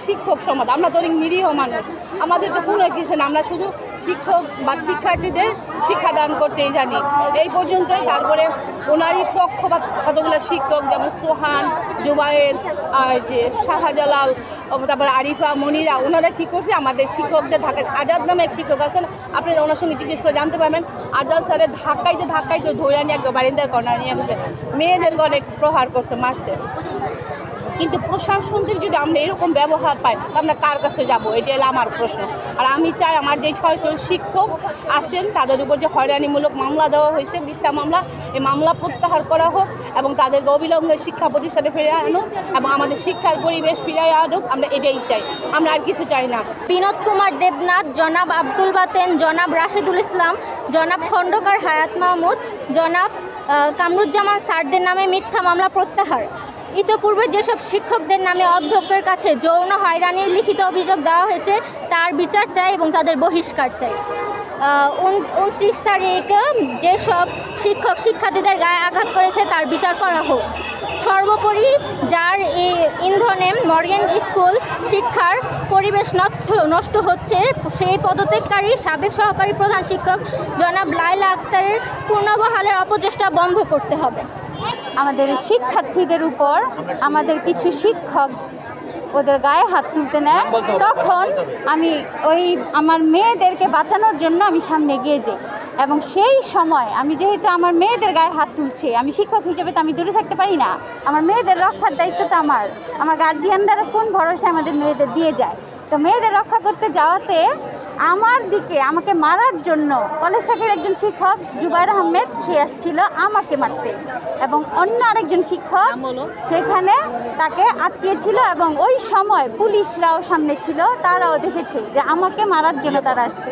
শিক্ষক সমাজ, আমরা তো অনেক নিরীহ মানুষ, আমাদের তো কোনো কিছু না, আমরা শুধু শিক্ষক বা শিক্ষার্থীদের শিক্ষাদান করতেই জানি এই পর্যন্তই। তারপরে ওনারই পক্ষ বা কতগুলো শিক্ষক যেমন সোহান, জুবায়ের, যে শাহজালাল, তারপরে আরিফা, মনিরা, ওনারা কী করছে আমাদের শিক্ষকদের ঢাকায় আজাদ নামে এক শিক্ষক আছেন, আপনারা ওনার সঙ্গে জিজ্ঞেস করে জানতে পারবেন। আজাদ স্যারের ধাক্কাইতে ধরে নিয়ে একদম বারিন্দার কর্নার নিয়ে গেছে, মেয়েদেরকে অনেক প্রহার করছে, মারছে। কিন্তু প্রশাসন থেকে যদি আমরা এরকম ব্যবহার পাই আমরা কার কাছে যাব, এটা হলো আমার প্রশ্ন। আর আমি চাই আমার যে 6 জন শিক্ষক আছেন তাদের উপর যে হয়রানিমূলক মামলা দেওয়া হয়েছে, মিথ্যা মামলা, এই মামলা প্রত্যাহার করা হোক এবং তাদেরকে অবিলম্বে শিক্ষা প্রতিষ্ঠানে ফিরে আনুক এবং আমাদের শিক্ষার পরিবেশ ফিরে আনুক। আমরা এটাই চাই, আমরা আর কিছু চাই না। বিনোদ কুমার দেবনাথ, জনাব আব্দুল বাতেন, জনাব রাশেদুল ইসলাম, জনাব খন্দকার হায়াত মাহমুদ, জনাব কামরুজ্জামান স্যারদের নামে মিথ্যা মামলা প্রত্যাহার। ইতিপূর্বে যেসব শিক্ষকদের নামে অধ্যক্ষের কাছে যৌন হয়রানির লিখিত অভিযোগ দেওয়া হয়েছে তার বিচার চাই এবং তাদের বহিষ্কার চাই। 29 তারিখ যেসব শিক্ষক শিক্ষার্থীদের গায়ে আঘাত করেছে তার বিচার করা হোক। সর্বোপরি যার ইন্ধনে মর্গেন স্কুল শিক্ষার পরিবেশ নষ্ট হচ্ছে সেই পদত্যাগকারী সাবেক সহকারী প্রধান শিক্ষক জনাব লাইলা আক্তারের পুনর্বহালের অপচেষ্টা বন্ধ করতে হবে। আমাদের শিক্ষার্থীদের উপর আমাদের কিছু শিক্ষক ওদের গায়ে হাত তুলতে নেয়, তখন আমি আমার মেয়েদেরকে বাঁচানোর জন্য আমি সামনে এগিয়ে যাই এবং সেই সময় আমি যেহেতু আমার মেয়েদের গায়ে হাত তুলছে, আমি শিক্ষক হিসেবে তো আমি দূরে থাকতে পারি না, আমার মেয়েদের রক্ষার দায়িত্বটা আমার গার্জিয়ানরা কোন ভরসা আমাদের মেয়েদের দিয়ে যায়। তো মেয়েদের রক্ষা করতে যাওয়াতে আমার দিকে আমাকে মারার জন্য কলেজ শাখার একজন শিক্ষক জুবায়ের আহমেদ সে আসছিল আমাকে মারতে এবং অন্য আরেকজন শিক্ষক সেখানে তাকে আটকিয়েছিল এবং ওই সময় পুলিশরাও সামনে ছিল, তারাও দেখেছে যে আমাকে মারার জন্য তারা আসছে।